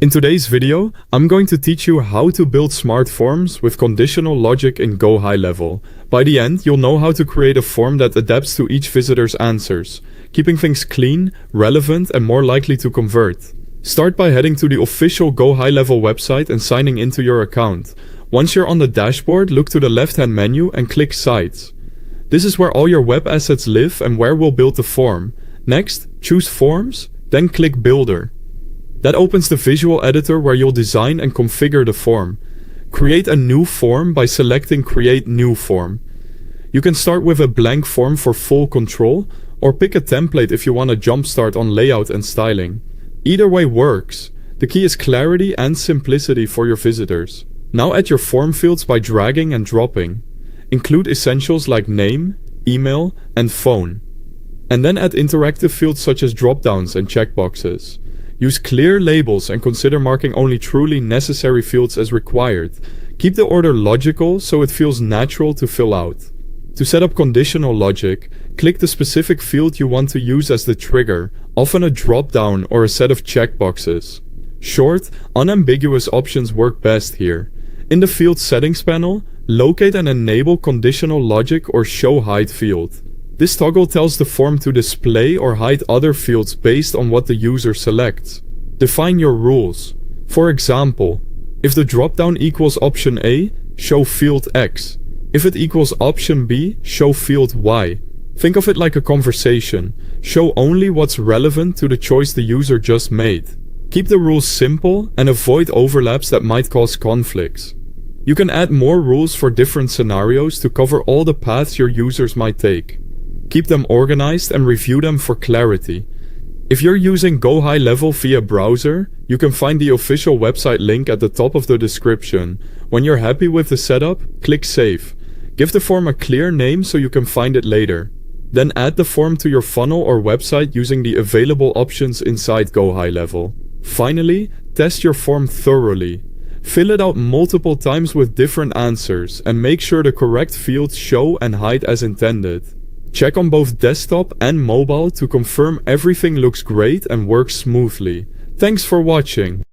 In today's video, I'm going to teach you how to build smart forms with conditional logic in GoHighLevel. By the end, you'll know how to create a form that adapts to each visitor's answers, keeping things clean, relevant, and more likely to convert. Start by heading to the official GoHighLevel website and signing into your account. Once you're on the dashboard, look to the left-hand menu and click Sites. This is where all your web assets live and where we'll build the form. Next, choose Forms, then click Builder. That opens the visual editor where you'll design and configure the form. Create a new form by selecting Create New Form. You can start with a blank form for full control, or pick a template if you want to jumpstart on layout and styling. Either way works. The key is clarity and simplicity for your visitors. Now add your form fields by dragging and dropping. Include essentials like name, email, and phone. And then add interactive fields such as drop-downs and checkboxes. Use clear labels and consider marking only truly necessary fields as required. Keep the order logical so it feels natural to fill out. To set up conditional logic, click the specific field you want to use as the trigger, often a drop-down or a set of checkboxes. Short, unambiguous options work best here. In the Field Settings panel, locate and enable conditional logic or show hide field. This toggle tells the form to display or hide other fields based on what the user selects. Define your rules. For example, if the dropdown equals option A, show field X. If it equals option B, show field Y. Think of it like a conversation. Show only what's relevant to the choice the user just made. Keep the rules simple and avoid overlaps that might cause conflicts. You can add more rules for different scenarios to cover all the paths your users might take. Keep them organized and review them for clarity. If you're using GoHighLevel via browser, you can find the official website link at the top of the description. When you're happy with the setup, click Save. Give the form a clear name so you can find it later. Then add the form to your funnel or website using the available options inside GoHighLevel. Finally, test your form thoroughly. Fill it out multiple times with different answers and make sure the correct fields show and hide as intended. Check on both desktop and mobile to confirm everything looks great and works smoothly. Thanks for watching.